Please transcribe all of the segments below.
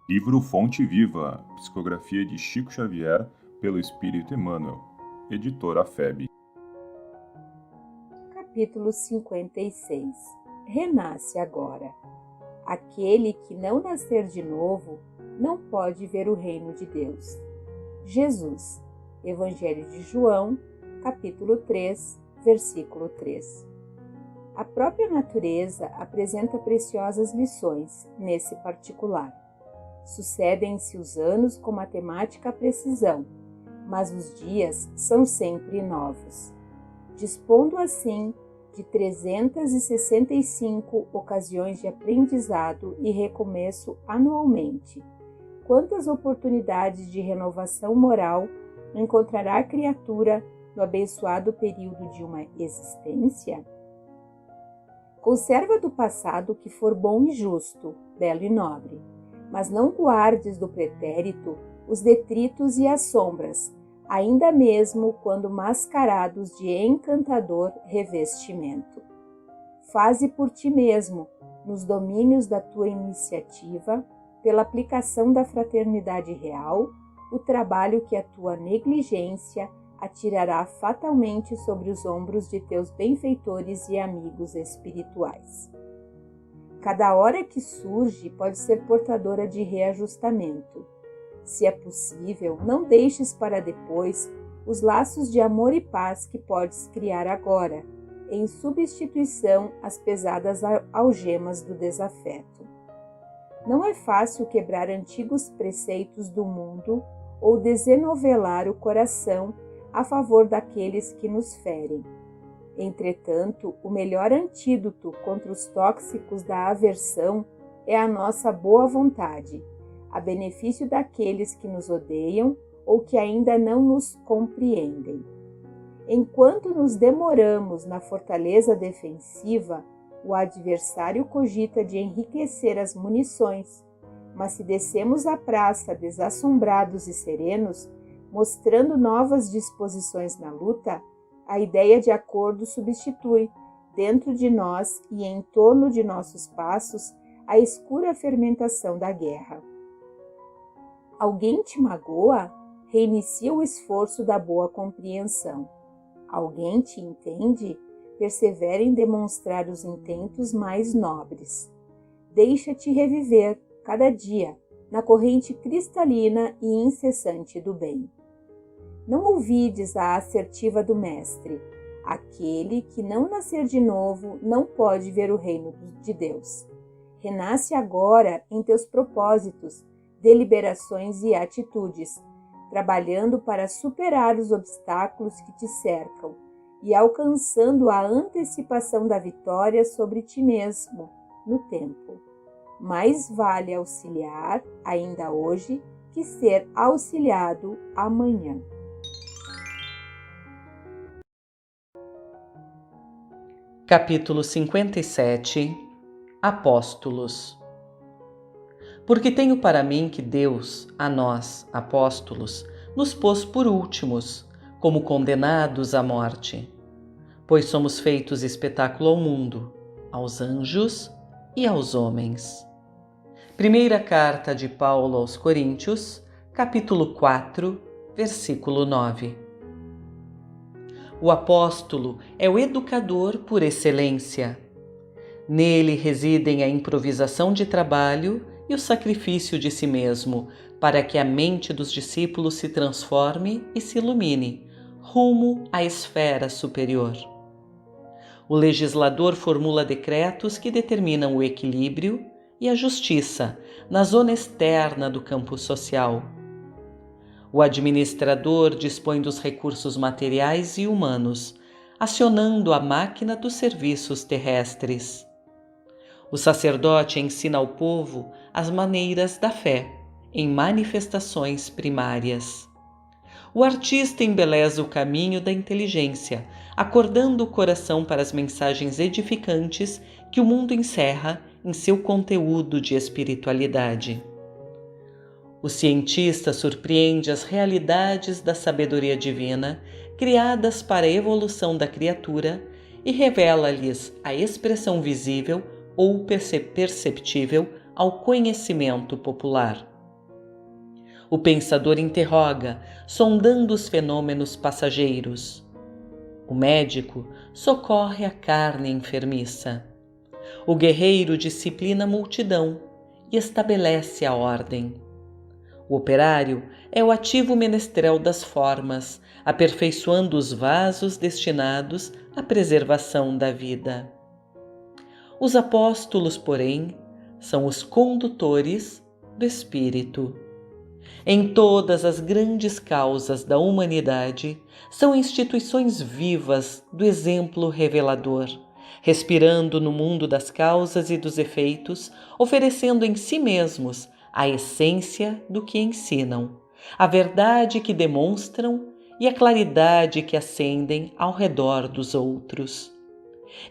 Livro Fonte Viva, psicografia de Chico Xavier, pelo Espírito Emmanuel, editora FEB. Capítulo 56. Renasce agora. Aquele que não nascer de novo não pode ver o reino de Deus. Jesus, Evangelho de João, capítulo 3, versículo 3. A própria natureza apresenta preciosas lições nesse particular. Sucedem-se os anos com matemática precisão, mas os dias são sempre novos. Dispondo assim de 365 ocasiões de aprendizado e recomeço anualmente, quantas oportunidades de renovação moral encontrará a criatura no abençoado período de uma existência? Conserva do passado o que for bom e justo, belo e nobre, mas não guardes do pretérito os detritos e as sombras, ainda mesmo quando mascarados de encantador revestimento. Faze por ti mesmo, nos domínios da tua iniciativa, pela aplicação da fraternidade real, o trabalho que a tua negligência atirará fatalmente sobre os ombros de teus benfeitores e amigos espirituais. Cada hora que surge pode ser portadora de reajustamento. Se é possível, não deixes para depois os laços de amor e paz que podes criar agora, em substituição às pesadas algemas do desafeto. Não é fácil quebrar antigos preceitos do mundo ou desenovelar o coração a favor daqueles que nos ferem. Entretanto, o melhor antídoto contra os tóxicos da aversão é a nossa boa vontade, a benefício daqueles que nos odeiam ou que ainda não nos compreendem. Enquanto nos demoramos na fortaleza defensiva, o adversário cogita de enriquecer as munições, mas se descemos à praça desassombrados e serenos, mostrando novas disposições na luta, a ideia de acordo substitui, dentro de nós e em torno de nossos passos, a escura fermentação da guerra. Alguém te magoa? Reinicia o esforço da boa compreensão. Alguém te entende? Persevera em demonstrar os intentos mais nobres. Deixa-te reviver, cada dia, na corrente cristalina e incessante do bem. Não ouvides a assertiva do Mestre: aquele que não nascer de novo não pode ver o reino de Deus. Renasce agora em teus propósitos, deliberações e atitudes, trabalhando para superar os obstáculos que te cercam e alcançando a antecipação da vitória sobre ti mesmo no tempo. Mais vale auxiliar, ainda hoje, que ser auxiliado amanhã. Capítulo 57. Apóstolos. Porque tenho para mim que Deus, a nós, apóstolos, nos pôs por últimos, como condenados à morte, pois somos feitos espetáculo ao mundo, aos anjos e aos homens. Primeira carta de Paulo aos Coríntios, capítulo 4, versículo 9. O apóstolo é o educador por excelência. Nele residem a improvisação de trabalho e o sacrifício de si mesmo, para que a mente dos discípulos se transforme e se ilumine, rumo à esfera superior. O legislador formula decretos que determinam o equilíbrio e a justiça na zona externa do campo social. O administrador dispõe dos recursos materiais e humanos, acionando a máquina dos serviços terrestres. O sacerdote ensina ao povo as maneiras da fé, em manifestações primárias. O artista embeleza o caminho da inteligência, acordando o coração para as mensagens edificantes que o mundo encerra em seu conteúdo de espiritualidade. O cientista surpreende as realidades da sabedoria divina, criadas para a evolução da criatura, e revela-lhes a expressão visível ou perceptível ao conhecimento popular. O pensador interroga, sondando os fenômenos passageiros. O médico socorre a carne enfermiça. O guerreiro disciplina a multidão e estabelece a ordem. O operário é o ativo menestrel das formas, aperfeiçoando os vasos destinados à preservação da vida. Os apóstolos, porém, são os condutores do Espírito. Em todas as grandes causas da humanidade, são instituições vivas do exemplo revelador, respirando no mundo das causas e dos efeitos, oferecendo em si mesmos a essência do que ensinam, a verdade que demonstram e a claridade que acendem ao redor dos outros.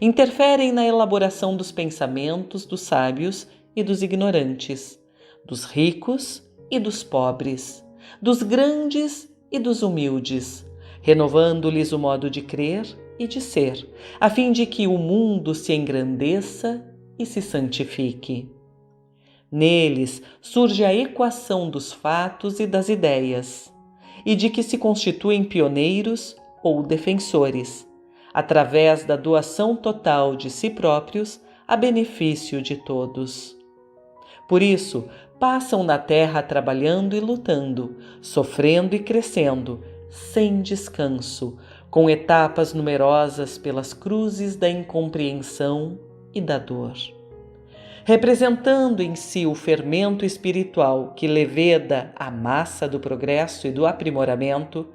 Interferem na elaboração dos pensamentos dos sábios e dos ignorantes, dos ricos e dos pobres, dos grandes e dos humildes, renovando-lhes o modo de crer e de ser, a fim de que o mundo se engrandeça e se santifique. Neles surge a equação dos fatos e das ideias, e de que se constituem pioneiros ou defensores, através da doação total de si próprios a benefício de todos. Por isso, passam na terra trabalhando e lutando, sofrendo e crescendo, sem descanso, com etapas numerosas pelas cruzes da incompreensão e da dor. Representando em si o fermento espiritual que leveda a massa do progresso e do aprimoramento,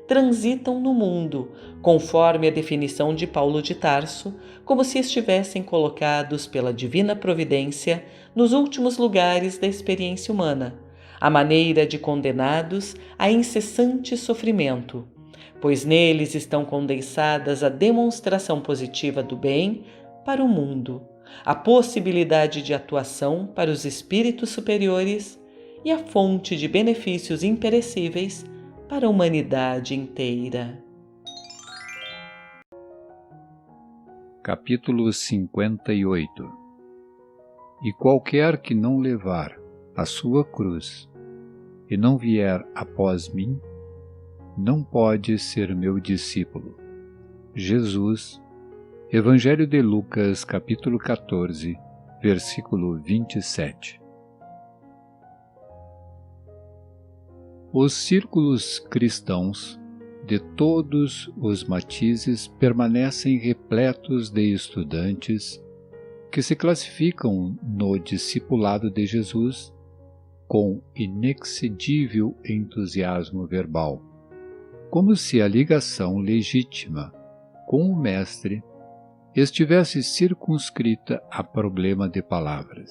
transitam no mundo, conforme a definição de Paulo de Tarso, como se estivessem colocados pela divina providência nos últimos lugares da experiência humana, à maneira de condenados a incessante sofrimento, pois neles estão condensadas a demonstração positiva do bem para o mundo, a possibilidade de atuação para os espíritos superiores e a fonte de benefícios imperecíveis para a humanidade inteira. Capítulo 58. E qualquer que não levar a sua cruz e não vier após mim, não pode ser meu discípulo. Jesus, Evangelho de Lucas, capítulo 14, versículo 27. Os círculos cristãos de todos os matizes permanecem repletos de estudantes que se classificam no discipulado de Jesus com inexcedível entusiasmo verbal, como se a ligação legítima com o Mestre estivesse circunscrita a problema de palavras.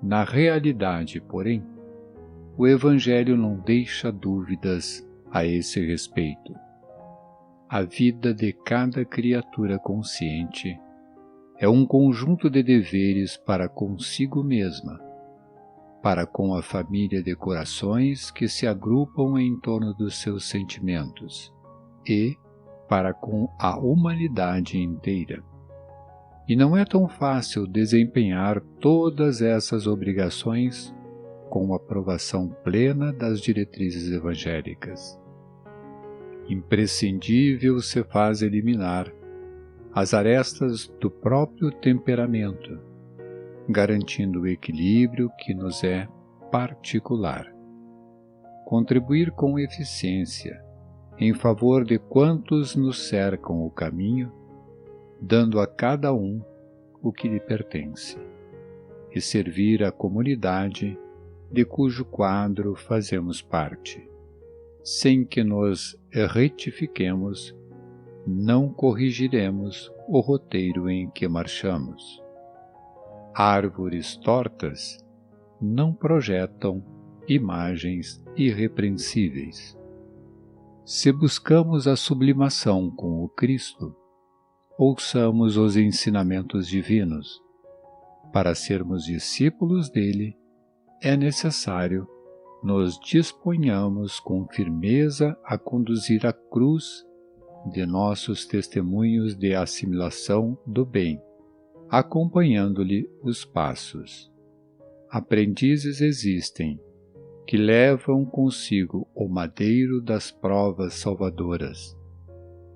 Na realidade, porém, o Evangelho não deixa dúvidas a esse respeito. A vida de cada criatura consciente é um conjunto de deveres para consigo mesma, para com a família de corações que se agrupam em torno dos seus sentimentos e para com a humanidade inteira. E não é tão fácil desempenhar todas essas obrigações com a aprovação plena das diretrizes evangélicas. Imprescindível se faz eliminar as arestas do próprio temperamento, garantindo o equilíbrio que nos é particular. Contribuir com eficiência em favor de quantos nos cercam o caminho, dando a cada um o que lhe pertence, e servir a comunidade de cujo quadro fazemos parte. Sem que nos retifiquemos, não corrigiremos o roteiro em que marchamos. Árvores tortas não projetam imagens irrepreensíveis. Se buscamos a sublimação com o Cristo, ouçamos os ensinamentos divinos. Para sermos discípulos dele, é necessário nos disponhamos com firmeza a conduzir a cruz de nossos testemunhos de assimilação do bem, acompanhando-lhe os passos. Aprendizes existem, que levam consigo o madeiro das provas salvadoras,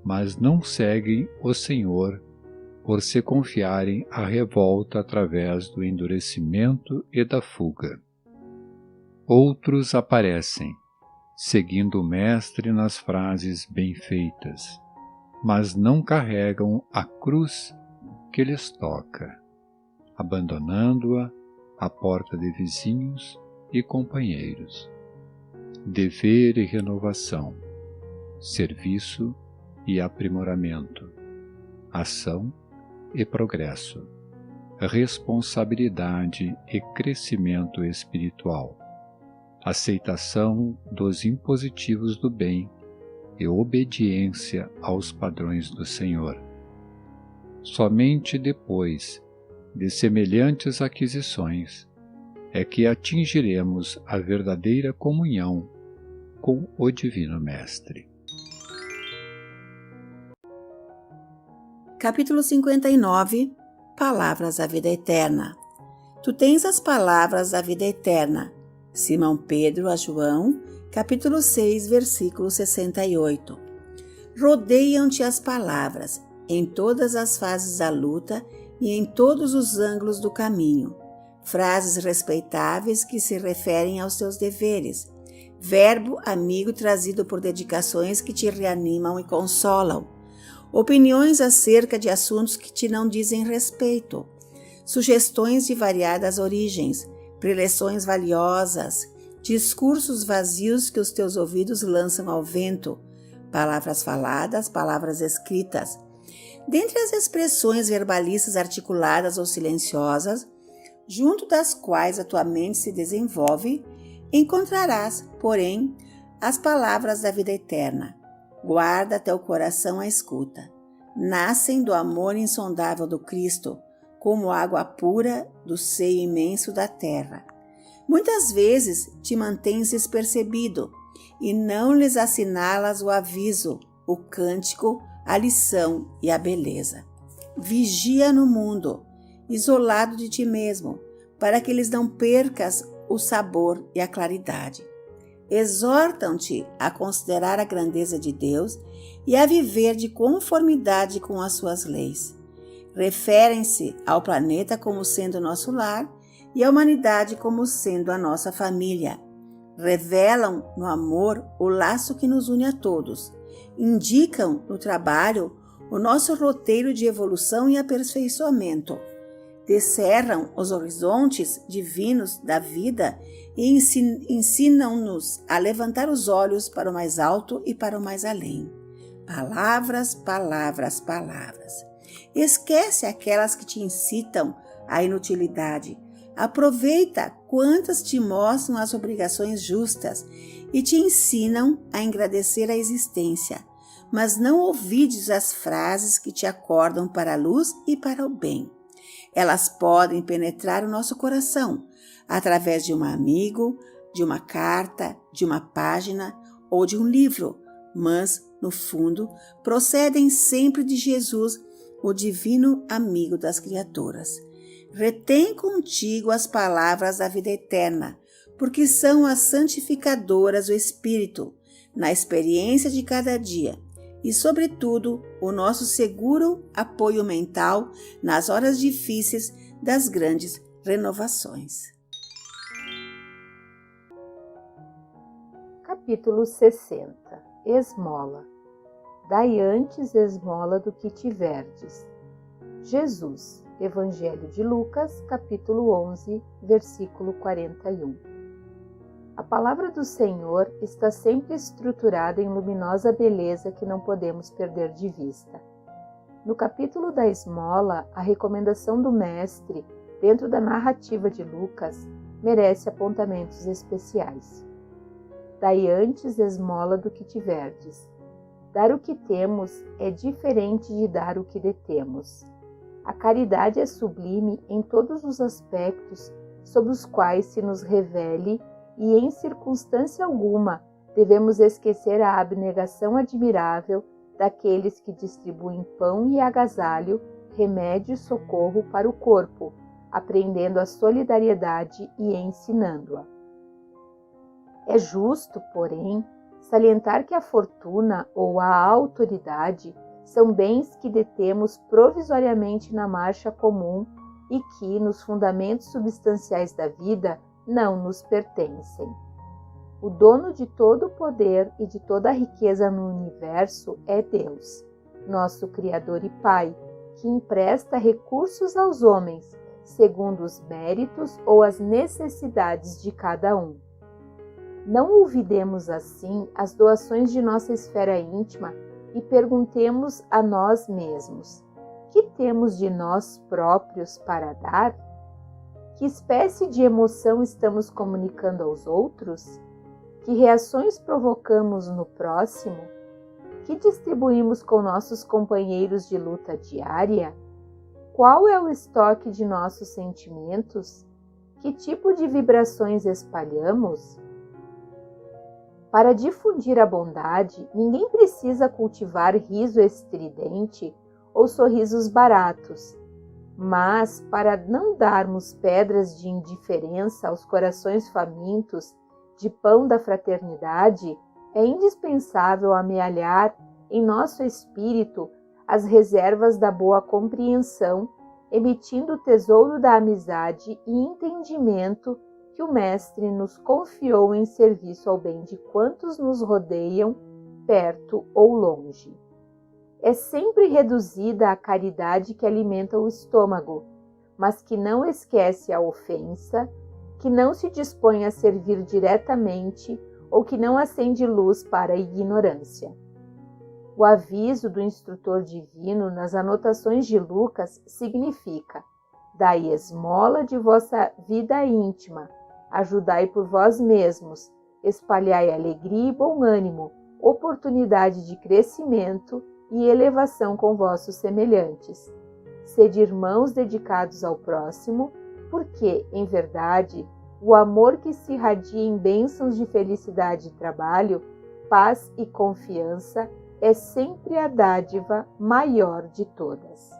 mas não seguem o Senhor por se confiarem à revolta através do endurecimento e da fuga. Outros aparecem, seguindo o Mestre nas frases bem feitas, mas não carregam a cruz que lhes toca, abandonando-a à porta de vizinhos e companheiros. Dever e renovação, serviço e aprimoramento, ação e progresso, responsabilidade e crescimento espiritual, aceitação dos impositivos do bem e obediência aos padrões do Senhor. Somente depois de semelhantes aquisições é que atingiremos a verdadeira comunhão com o Divino Mestre. Capítulo 59. Palavras da vida eterna. Tu tens as palavras da vida eterna. Simão Pedro a João, capítulo 6, versículo 68. Rodeiam-te as palavras, em todas as fases da luta e em todos os ângulos do caminho. Frases respeitáveis que se referem aos teus deveres. Verbo amigo trazido por dedicações que te reanimam e consolam. Opiniões acerca de assuntos que te não dizem respeito. Sugestões de variadas origens. Preleções valiosas. Discursos vazios que os teus ouvidos lançam ao vento. Palavras faladas, palavras escritas. Dentre as expressões verbalistas articuladas ou silenciosas, junto das quais a tua mente se desenvolve, encontrarás, porém, as palavras da vida eterna. Guarda teu coração à escuta. Nascem do amor insondável do Cristo, como água pura do seio imenso da terra. Muitas vezes te mantens despercebido e não lhes assinalas o aviso, o cântico, a lição e a beleza. Vigia no mundo, isolado de ti mesmo, para que eles não percas o sabor e a claridade. Exortam-te a considerar a grandeza de Deus e a viver de conformidade com as suas leis. Referem-se ao planeta como sendo nosso lar e à humanidade como sendo a nossa família. Revelam no amor o laço que nos une a todos. Indicam no trabalho o nosso roteiro de evolução e aperfeiçoamento. Descerram os horizontes divinos da vida e ensinam-nos a levantar os olhos para o mais alto e para o mais além. Palavras, palavras, palavras. Esquece aquelas que te incitam à inutilidade. Aproveita quantas te mostram as obrigações justas e te ensinam a agradecer a existência, mas não ouvides as frases que te acordam para a luz e para o bem. Elas podem penetrar o nosso coração através de um amigo, de uma carta, de uma página ou de um livro, mas, no fundo, procedem sempre de Jesus, o divino amigo das criaturas. Retém contigo as palavras da vida eterna, porque são as santificadoras do Espírito, na experiência de cada dia, e, sobretudo, o nosso seguro apoio mental nas horas difíceis das grandes renovações. Capítulo 60. Esmola. Dai antes esmola do que tiverdes. Jesus, Evangelho de Lucas, capítulo 11, versículo 41. A palavra do Senhor está sempre estruturada em luminosa beleza que não podemos perder de vista. No capítulo da esmola, a recomendação do Mestre, dentro da narrativa de Lucas, merece apontamentos especiais. Dai antes esmola do que tiverdes. Dar o que temos é diferente de dar o que detemos. A caridade é sublime em todos os aspectos sob os quais se nos revele e em circunstância alguma devemos esquecer a abnegação admirável daqueles que distribuem pão e agasalho, remédio e socorro para o corpo, aprendendo a solidariedade e ensinando-a. É justo, porém, salientar que a fortuna ou a autoridade são bens que detemos provisoriamente na marcha comum e que, nos fundamentos substanciais da vida, não nos pertencem. O dono de todo o poder e de toda a riqueza no universo é Deus, nosso Criador e Pai, que empresta recursos aos homens, segundo os méritos ou as necessidades de cada um. Não olvidemos assim as doações de nossa esfera íntima e perguntemos a nós mesmos: que temos de nós próprios para dar? Que espécie de emoção estamos comunicando aos outros? Que reações provocamos no próximo? Que distribuímos com nossos companheiros de luta diária? Qual é o estoque de nossos sentimentos? Que tipo de vibrações espalhamos? Para difundir a bondade, ninguém precisa cultivar riso estridente ou sorrisos baratos, mas para não darmos pedras de indiferença aos corações famintos de pão da fraternidade, é indispensável amealhar em nosso espírito as reservas da boa compreensão, emitindo o tesouro da amizade e entendimento que o Mestre nos confiou em serviço ao bem de quantos nos rodeiam, perto ou longe. É sempre reduzida a caridade que alimenta o estômago, mas que não esquece a ofensa, que não se dispõe a servir diretamente ou que não acende luz para a ignorância. O aviso do instrutor divino nas anotações de Lucas significa: dai esmola de vossa vida íntima, ajudai por vós mesmos, espalhai alegria e bom ânimo, oportunidade de crescimento e elevação com vossos semelhantes. Sede irmãos dedicados ao próximo, porque, em verdade, o amor que se irradia em bênçãos de felicidade e trabalho, paz e confiança é sempre a dádiva maior de todas.